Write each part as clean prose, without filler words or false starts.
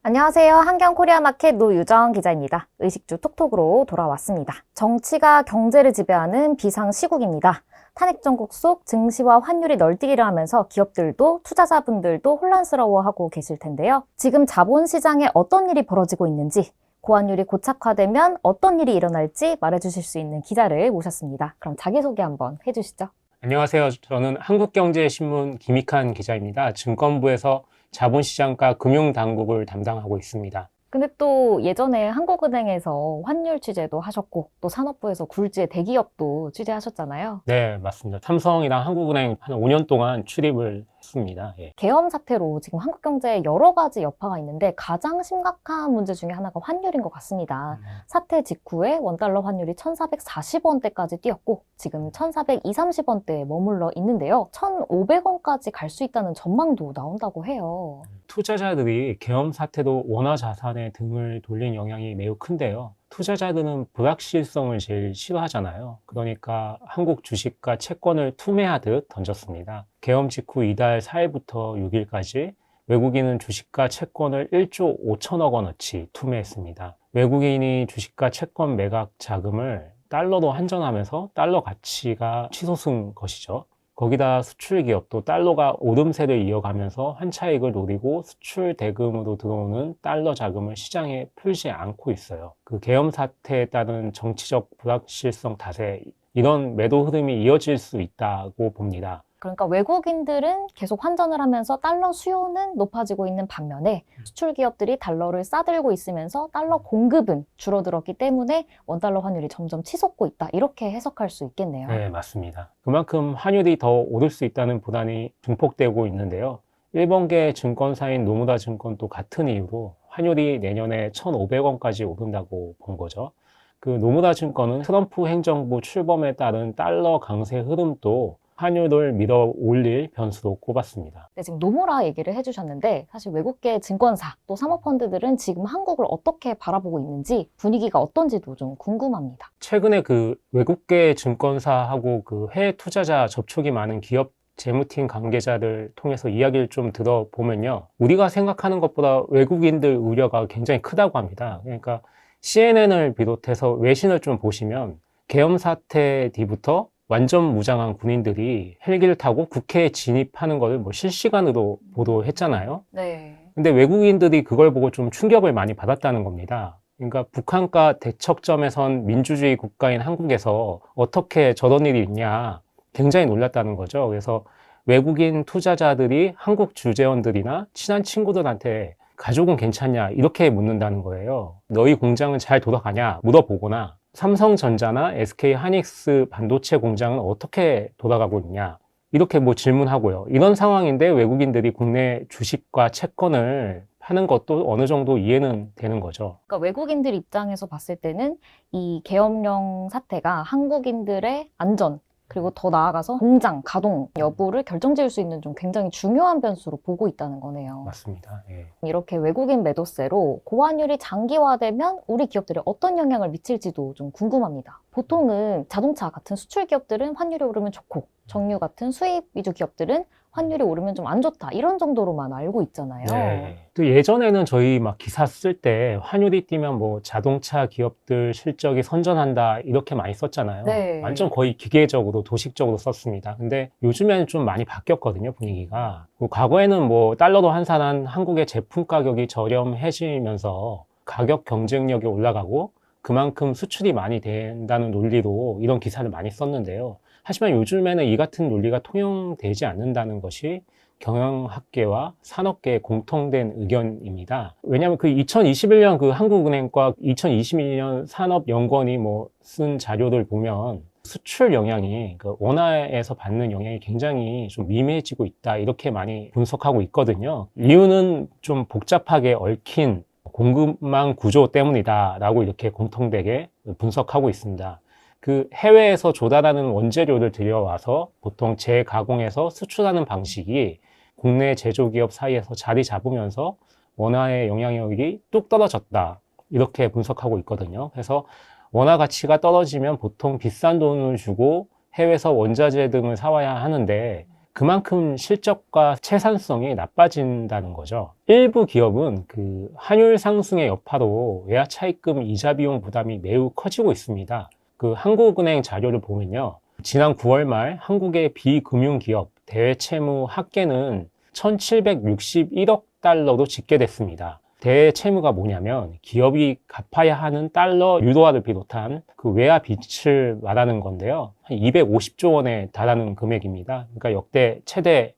안녕하세요. 한경코리아마켓 노유정 기자입니다. 의식주 톡톡으로 돌아왔습니다. 정치가 경제를 지배하는 비상시국입니다. 탄핵 정국 속 증시와 환율이 널뛰기를 하면서 기업들도 투자자분들도 혼란스러워하고 계실 텐데요. 지금 자본시장에 어떤 일이 벌어지고 있는지, 고환율이 고착화되면 어떤 일이 일어날지 말해주실 수 있는 기자를 모셨습니다. 그럼 자기소개 한번 해주시죠. 안녕하세요. 저는 한국경제신문 김익한 기자입니다. 증권부에서 자본시장과 금융당국을 담당하고 있습니다. 근데 또 예전에 한국은행에서 환율 취재도 하셨고 또 산업부에서 굴지의 대기업도 취재하셨잖아요. 네, 맞습니다. 삼성이랑 한국은행 한 5년 동안 출입을 했습니다. 예. 계엄 사태로 지금 한국 경제에 여러 가지 여파가 있는데 가장 심각한 문제 중에 하나가 환율인 것 같습니다. 사태 직후에 원달러 환율이 1,440원대까지 뛰었고 지금 1,420, 30원대에 머물러 있는데요. 1,500원까지 갈 수 있다는 전망도 나온다고 해요. 투자자들이 계엄 사태도 원화 자산에 등을 돌린 영향이 매우 큰데요. 투자자들은 불확실성을 제일 싫어하잖아요. 그러니까 한국 주식과 채권을 투매하듯 던졌습니다. 계엄 직후 이달 4일부터 6일까지 외국인은 주식과 채권을 1조 5천억 원어치 투매했습니다. 외국인이 주식과 채권 매각 자금을 달러로 환전하면서 달러 가치가 치솟은 것이죠. 거기다 수출 기업도 달러가 오름세를 이어가면서 환차익을 노리고 수출 대금으로 들어오는 달러 자금을 시장에 풀지 않고 있어요. 그 계엄 사태에 따른 정치적 불확실성 탓에 이런 매도 흐름이 이어질 수 있다고 봅니다. 그러니까 외국인들은 계속 환전을 하면서 달러 수요는 높아지고 있는 반면에 수출 기업들이 달러를 싸들고 있으면서 달러 공급은 줄어들었기 때문에 원달러 환율이 점점 치솟고 있다. 이렇게 해석할 수 있겠네요. 네, 맞습니다. 그만큼 환율이 더 오를 수 있다는 불안이 증폭되고 있는데요. 일본계 증권사인 노무라 증권도 같은 이유로 환율이 내년에 1,500원까지 오른다고 본 거죠. 그 노무라 증권은 트럼프 행정부 출범에 따른 달러 강세 흐름도 환율을 밀어 올릴 변수로 꼽았습니다. 네, 지금 노무라 얘기를 해주셨는데 사실 외국계 증권사 또 사모펀드들은 지금 한국을 어떻게 바라보고 있는지 분위기가 어떤지도 좀 궁금합니다. 최근에 그 외국계 증권사하고 그 해외 투자자 접촉이 많은 기업 재무팀 관계자들 통해서 이야기를 좀 들어보면요. 우리가 생각하는 것보다 외국인들 우려가 굉장히 크다고 합니다. 그러니까 CNN을 비롯해서 외신을 좀 보시면 계엄 사태 뒤부터 완전 무장한 군인들이 헬기를 타고 국회에 진입하는 것을 뭐 실시간으로 보도했잖아요. 네. 근데 외국인들이 그걸 보고 좀 충격을 많이 받았다는 겁니다. 그러니까 북한과 대척점에선 민주주의 국가인 한국에서 어떻게 저런 일이 있냐 굉장히 놀랐다는 거죠. 그래서 외국인 투자자들이 한국 주재원들이나 친한 친구들한테 가족은 괜찮냐 이렇게 묻는다는 거예요. 너희 공장은 잘 돌아가냐 물어보거나 삼성전자나 SK 하이닉스 반도체 공장은 어떻게 돌아가고 있냐 이렇게 뭐 질문하고요. 이런 상황인데 외국인들이 국내 주식과 채권을 파는 것도 어느 정도 이해는 되는 거죠. 그러니까 외국인들 입장에서 봤을 때는 이 계엄령 사태가 한국인들의 안전 그리고 더 나아가서 공장 가동 여부를 결정지을 수 있는 좀 굉장히 중요한 변수로 보고 있다는 거네요. 맞습니다. 예. 이렇게 외국인 매도세로 고환율이 장기화되면 우리 기업들에 어떤 영향을 미칠지도 좀 궁금합니다. 보통은 자동차 같은 수출 기업들은 환율이 오르면 좋고 정유 같은 수입 위주 기업들은 환율이 오르면 좀 안 좋다 이런 정도로만 알고 있잖아요. 네. 또 예전에는 저희 막 기사 쓸 때 환율이 뛰면 뭐 자동차 기업들 실적이 선전한다 이렇게 많이 썼잖아요. 네. 완전 거의 기계적으로 도식적으로 썼습니다. 근데 요즘에는 좀 많이 바뀌었거든요, 분위기가. 과거에는 뭐 달러로 환산한 한국의 제품 가격이 저렴해지면서 가격 경쟁력이 올라가고 그만큼 수출이 많이 된다는 논리로 이런 기사를 많이 썼는데요. 하지만 요즘에는 이 같은 논리가 통용되지 않는다는 것이 경영학계와 산업계의 공통된 의견입니다. 왜냐하면 그 2021년 그 한국은행과 2022년 산업연구원이 뭐 쓴 자료를 보면 수출 영향이 그 원화에서 받는 영향이 굉장히 좀 미미해지고 있다 이렇게 많이 분석하고 있거든요. 이유는 좀 복잡하게 얽힌 공급망 구조 때문이다라고 이렇게 공통되게 분석하고 있습니다. 그 해외에서 조달하는 원재료를 들여와서 보통 재가공해서 수출하는 방식이 국내 제조기업 사이에서 자리 잡으면서 원화의 영향력이 뚝 떨어졌다 이렇게 분석하고 있거든요. 그래서 원화 가치가 떨어지면 보통 비싼 돈을 주고 해외에서 원자재 등을 사와야 하는데 그만큼 실적과 채산성이 나빠진다는 거죠. 일부 기업은 그 환율 상승의 여파로 외화 차입금 이자 비용 부담이 매우 커지고 있습니다. 그 한국은행 자료를 보면요. 지난 9월 말 한국의 비금융기업 대외 채무 합계는 1,761억 달러로 집계됐습니다. 대외 채무가 뭐냐면 기업이 갚아야 하는 달러 유로화를 비롯한 그 외화 빚을 말하는 건데요. 한 250조 원에 달하는 금액입니다. 그러니까 역대 최대에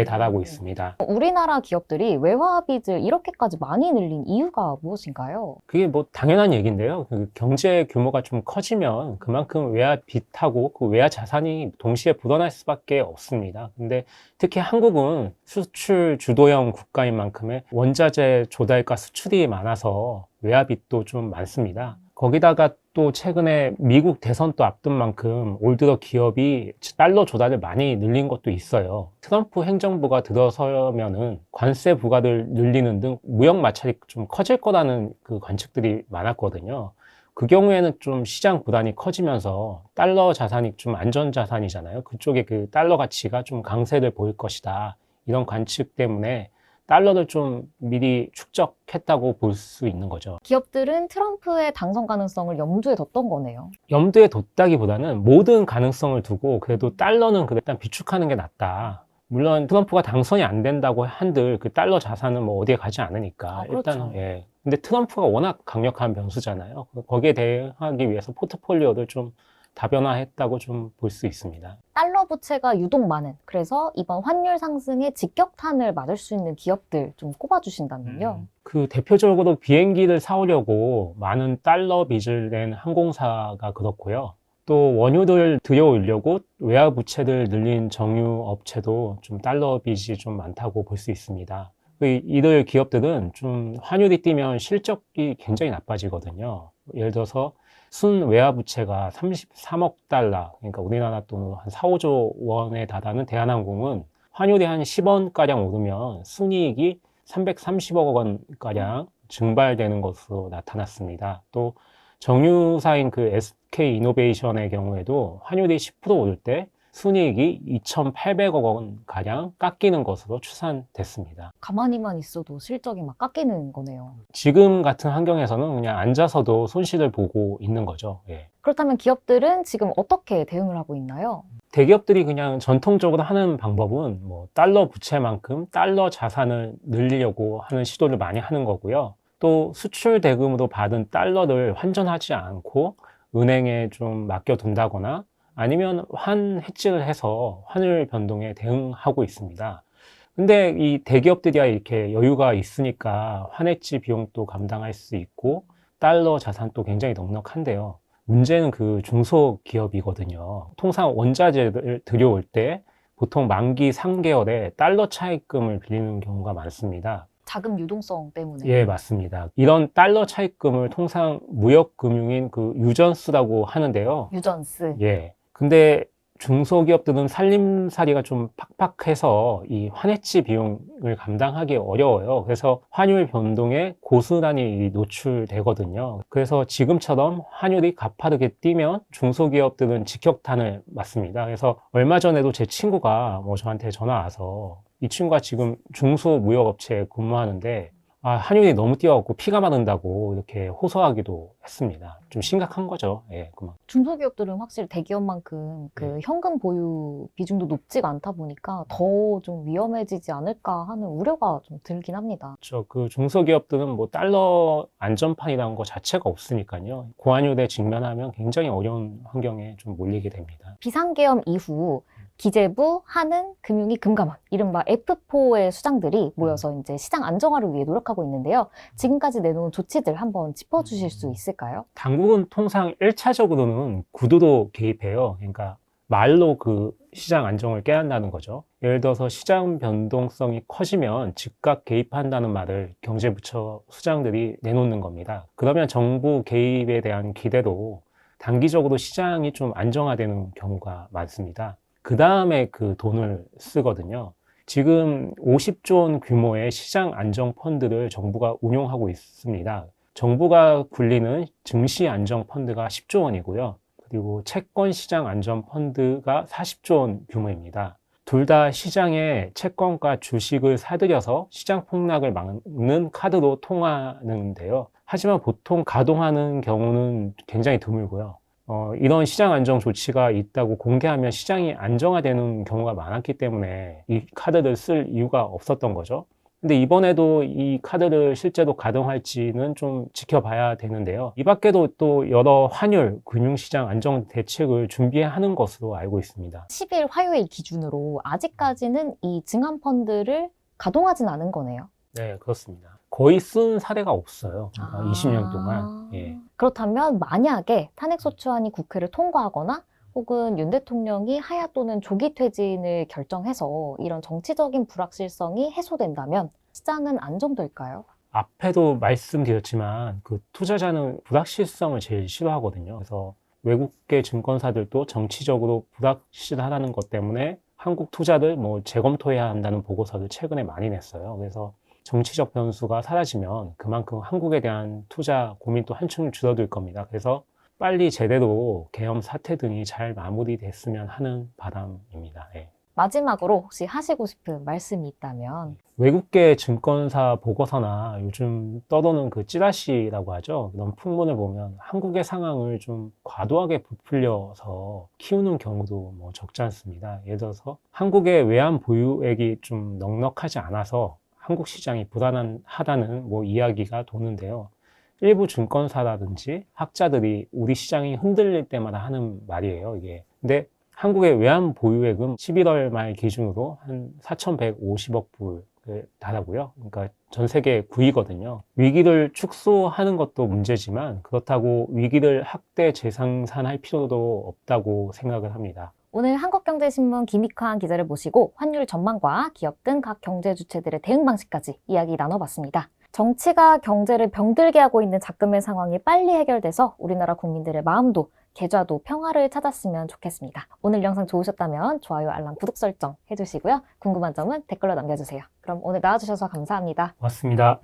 달하고 있습니다. 우리나라 기업들이 외화 빚을 이렇게까지 많이 늘린 이유가 무엇인가요? 그게 뭐 당연한 얘기인데요. 그 경제 규모가 좀 커지면 그만큼 외화 빚하고 그 외화 자산이 동시에 불어날 수밖에 없습니다. 근데 특히 한국은 수출 주도형 국가인 만큼의 원자재 조달과 수출이 많아서 외화 빚도 좀 많습니다. 거기다가 또 최근에 미국 대선도 앞둔 만큼 올 들어 기업이 달러 조달을 많이 늘린 것도 있어요. 트럼프 행정부가 들어서면은 관세 부과를 늘리는 등 무역 마찰이 좀 커질 거라는 그 관측들이 많았거든요. 그 경우에는 좀 시장 불안이 커지면서 달러 자산이 좀 안전 자산이잖아요. 그쪽에 그 달러 가치가 좀 강세를 보일 것이다. 이런 관측 때문에 달러를 좀 미리 축적했다고 볼 수 있는 거죠. 기업들은 트럼프의 당선 가능성을 염두에 뒀던 거네요. 염두에 뒀다기보다는 모든 가능성을 두고 그래도 달러는 일단 비축하는 게 낫다. 물론 트럼프가 당선이 안 된다고 한들 그 달러 자산은 뭐 어디에 가지 않으니까 그렇죠. 일단 예. 근데 트럼프가 워낙 강력한 변수잖아요. 거기에 대응하기 위해서 포트폴리오를 좀 다변화했다고 좀 볼 수 있습니다. 달러 부채가 유독 많은, 그래서 이번 환율 상승에 직격탄을 맞을 수 있는 기업들 좀 꼽아주신다면요. 그 대표적으로 비행기를 사오려고 많은 달러 빚을 낸 항공사가 그렇고요. 또 원유를 들여오려고 외화 부채를 늘린 정유 업체도 좀 달러 빚이 좀 많다고 볼 수 있습니다. 이들 기업들은 좀 환율이 뛰면 실적이 굉장히 나빠지거든요. 예를 들어서 순 외화 부채가 33억 달러, 그러니까 우리나라 돈으로 한 4, 5조 원에 달하는 대한항공은 환율이 한 10원가량 오르면 순이익이 330억 원가량 증발되는 것으로 나타났습니다. 또 정유사인 그 SK이노베이션의 경우에도 환율이 10% 오를 때 순이익이 2,800억 원가량 깎이는 것으로 추산됐습니다. 가만히만 있어도 실적이 막 깎이는 거네요. 지금 같은 환경에서는 그냥 앉아서도 손실을 보고 있는 거죠. 예. 그렇다면 기업들은 지금 어떻게 대응을 하고 있나요? 대기업들이 그냥 전통적으로 하는 방법은 뭐 달러 부채만큼 달러 자산을 늘리려고 하는 시도를 많이 하는 거고요. 또 수출 대금으로 받은 달러를 환전하지 않고 은행에 좀 맡겨둔다거나 아니면 환 해지를 해서 환율 변동에 대응하고 있습니다. 근데 이 대기업들이야 이렇게 여유가 있으니까 환해지 비용도 감당할 수 있고 달러 자산도 굉장히 넉넉한데요. 문제는 그 중소기업이거든요. 통상 원자재를 들여올 때 보통 만기 3개월에 달러 차입금을 빌리는 경우가 많습니다. 자금 유동성 때문에. 예, 맞습니다. 이런 달러 차입금을 통상 무역금융인 그 유전스라고 하는데요. 유전스. 예. 근데 중소기업들은 살림살이가 좀 팍팍해서 이 환해지 비용을 감당하기 어려워요. 그래서 환율 변동에 고스란히 노출되거든요. 그래서 지금처럼 환율이 가파르게 뛰면 중소기업들은 직격탄을 맞습니다. 그래서 얼마 전에도 제 친구가 뭐 저한테 전화 와서 이 친구가 지금 중소무역업체에 근무하는데 환율이 너무 뛰어갖고 피가 마른다고 이렇게 호소하기도 했습니다. 좀 심각한 거죠. 예, 그만. 중소기업들은 확실히 대기업만큼 그 현금 보유 비중도 높지가 않다 보니까 더 좀 위험해지지 않을까 하는 우려가 좀 들긴 합니다. 그 중소기업들은 뭐 달러 안전판이라는 거 자체가 없으니까요. 고환율에 직면하면 굉장히 어려운 환경에 좀 몰리게 됩니다. 비상계엄 이후 기재부, 한은, 금융위, 금감원, 이른바 F4의 수장들이 모여서 이제 시장 안정화를 위해 노력하고 있는데요. 지금까지 내놓은 조치들 한번 짚어주실 수 있을까요? 당국은 통상 1차적으로는 구두로 개입해요. 그러니까 말로 그 시장 안정을 깨한다는 거죠. 예를 들어서 시장 변동성이 커지면 즉각 개입한다는 말을 경제부처 수장들이 내놓는 겁니다. 그러면 정부 개입에 대한 기대로 단기적으로 시장이 좀 안정화되는 경우가 많습니다. 그 다음에 그 돈을 쓰거든요. 지금 50조 원 규모의 시장 안정 펀드를 정부가 운용하고 있습니다. 정부가 굴리는 증시 안정 펀드가 10조 원이고요. 그리고 채권 시장 안전 펀드가 40조 원 규모입니다. 둘 다 시장에 채권과 주식을 사들여서 시장 폭락을 막는 카드로 통하는데요. 하지만 보통 가동하는 경우는 굉장히 드물고요. 이런 시장 안정 조치가 있다고 공개하면 시장이 안정화되는 경우가 많았기 때문에 이 카드를 쓸 이유가 없었던 거죠. 근데 이번에도 이 카드를 실제로 가동할지는 좀 지켜봐야 되는데요. 이 밖에도 또 여러 환율, 금융시장 안정 대책을 준비하는 것으로 알고 있습니다. 10일 화요일 기준으로 아직까지는 이 증환펀드를 가동하진 않은 거네요. 네, 그렇습니다. 거의 쓴 사례가 없어요. 20년 동안. 예. 그렇다면 만약에 탄핵소추안이 국회를 통과하거나 혹은 윤 대통령이 하야 또는 조기 퇴진을 결정해서 이런 정치적인 불확실성이 해소된다면 시장은 안정될까요? 앞에도 말씀드렸지만 그 투자자는 불확실성을 제일 싫어하거든요. 그래서 외국계 증권사들도 정치적으로 불확실하다는 것 때문에 한국 투자를 뭐 재검토해야 한다는 보고서를 최근에 많이 냈어요. 그래서 정치적 변수가 사라지면 그만큼 한국에 대한 투자 고민도 한층 줄어들 겁니다. 그래서 빨리 제대로 계엄 사태 등이 잘 마무리됐으면 하는 바람입니다. 예. 마지막으로 혹시 하시고 싶은 말씀이 있다면 외국계 증권사 보고서나 요즘 떠도는 그 찌라시라고 하죠. 그런 풍문을 보면 한국의 상황을 좀 과도하게 부풀려서 키우는 경우도 뭐 적지 않습니다. 예를 들어서 한국의 외환 보유액이 좀 넉넉하지 않아서 한국 시장이 불안하다는 뭐 이야기가 도는데요. 일부 증권사라든지 학자들이 우리 시장이 흔들릴 때마다 하는 말이에요, 이게. 근데 한국의 외환 보유액은 11월 말 기준으로 한 4,150억 불을 달하고요. 그러니까 전 세계 9위거든요. 위기를 축소하는 것도 문제지만 그렇다고 위기를 확대 재생산할 필요도 없다고 생각을 합니다. 오늘 한국경제신문 김익환 기자를 모시고 환율 전망과 기업 등 각 경제 주체들의 대응 방식까지 이야기 나눠봤습니다. 정치가 경제를 병들게 하고 있는 작금의 상황이 빨리 해결돼서 우리나라 국민들의 마음도 계좌도 평화를 찾았으면 좋겠습니다. 오늘 영상 좋으셨다면 좋아요, 알람, 구독 설정 해주시고요. 궁금한 점은 댓글로 남겨주세요. 그럼 오늘 나와주셔서 감사합니다. 고맙습니다.